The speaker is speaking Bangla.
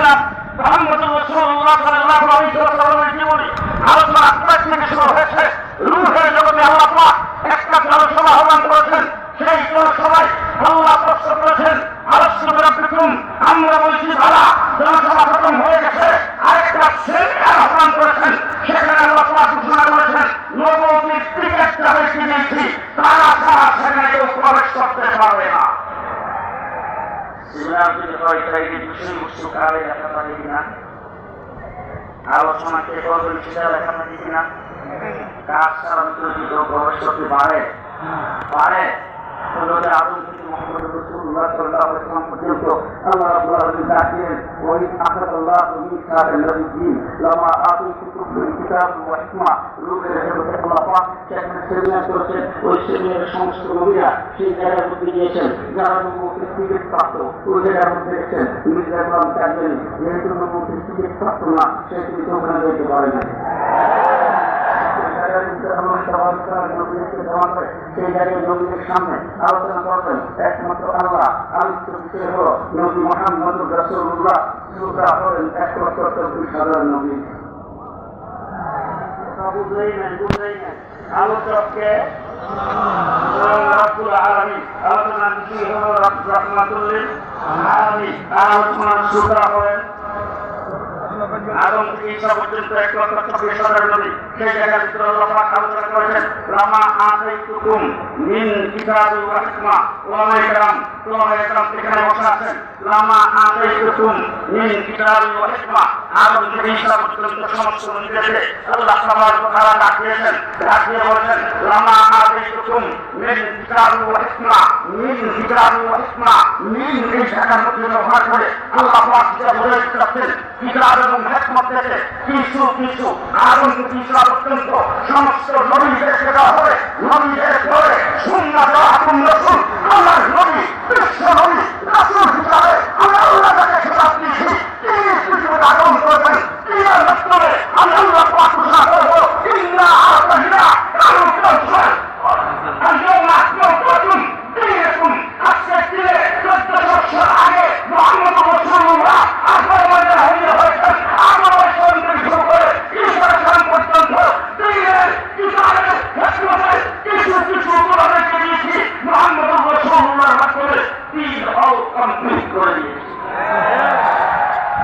জনাব মুহাম্মদুর রাসূলুল্লাহ সাল্লাল্লাহু আলাইহি ওয়াসাল্লামের জীবনী আলোচনা আজকে থেকে শুরু হয়েছে। রূহের জগতে আল্লাহ পাক একটা জনসভা আহ্বান করেছেন। সেই জনসভায় আল্লাহ প্রশ্ন করেছেন, আলাস্তু বিরাব্বিকুম, আমরা বলছি বালা। জনসভা খতম হয়ে গেছে, আরেকটা সেমিনার আহ্বান করেছেন। সেখানে আল্লাহ পাক ঘোষণা করেছেন, নবুয়তের টিকেটটা বেশি দিয়েছি, তারা ছাড়া সেখানে কেউ প্রবেশ করতে পারবে না। বিষয়বস্তু কালে লেখা থাকে কিনা, আলোচনা কে করবেন সেটা লেখা থাকে কিনা, কাজ ছাড়া যদি কেউ প্রবেশ করতে পারে পারে আদম থেকে মুহাম্মদ রাসূলুল্লাহ সাল্লাল্লাহু আলাইহি ওয়াসাল্লাম পর্যন্ত আল্লাহ রাব্বুল আলামিন ডাকেন, ওই আখাদাল্লাহু মিসাকাল নবিয়্যিন লামা আতাইতুকুম মিন কিতাবিন ওয়া হিকমা। রূহের জগতে আল্লাহ পাক সেখানে সেমিনার করেছেন। ওই সেমিনারের সমস্ত নবীরা সেই জায়গার মধ্যে গিয়েছেন, যারা নবুয়তের টিকেট প্রাপ্ত ওই জায়গার মধ্যে গেছেন। মির্জা গোলাম কাদিয়ানী যেহেতু নবুয়তের টিকেট প্রাপ্ত না, সে কিন্তু ওখানে যেতে পারে না। সেই জায়গায় নবীদের সামনে আলোচনা করবেন একমাত্র আল্লাহ। আলোচ্য বিষয় হল নবী মুহাম্মদুর রাসূলুল্লাহ হলেন একমাত্র সাধারণ নবী। আলোচককে রাব্বুল আলামিন, আলোচনার বিষয় হল রাহমাতুল লিল আলামিন। আলোচনার শ্রোতা হলেন আদম থেকে ঈসা পর্যন্ত 1,24,000 নবী। সেই জায়গার ভিতরে আল্লাহ পাক আলোচনা করেছেন, লামা আতাইতুকুম মিন কিতাবিন ওয়া হিকমা। ওলামায়ে কেরাম এখানে বসে আছেন। লামা আতাইতুকুম মিন কিতাবিন ওয়া হিকমা, আদম থেকে ঈসা পর্যন্ত সমস্ত নবীদেরকে আল্লাহ তাবারক ওয়া তাআলা ডাকিয়েছেন। ডাকিয়ে বলেছেন, লামা আতাইতুকুম মিন কিতাবিন ওয়া হিকমা, মিন কিতাবিন ওয়া হিকমা। মিন এই জায়গার মধ্যে ব্যবহার করে আল্লাহ পাক যা বলে দিচ্ছেন, কিতাব এবং হিকমত থেকে কিছু কিছু আদম থেকে ঈসা পর্যন্ত সমস্ত নবীদেরকে দেওয়া হবে। নবীদের পরে সুন্নাত আদম রাসূল, আল্লাহর নবী, বিশ্ব নবী, রাসূল হিসাবে আমি আল্লাহ তাকে খেতাব দিয়েছি। তিনি পৃথিবীতে আগমন করবেন, তিনার মাধ্যমে আমি আল্লাহ পাক ঘোষণা করবো, ইন্না আ'তাইনা কাল কাউসার আল-ইয়াওমা আকমালতু দীনাকুম। আজকের দিনে 1400 বছর আগে মুহাম্মদুর রাসূলুল্লাহ আগমনের হয়ে হয়েছেন। আগমনের সঙ্গে শুরু করে ঈসা আলাইহিস পর্যন্ত দিনের কিতাবের হিকমতের কিছু কিছু উপদেশ দিয়েছি। মুহাম্মদুর রাসূলুল্লাহর মাধ্যমে দিন কমপ্লিট করে দিয়েছি।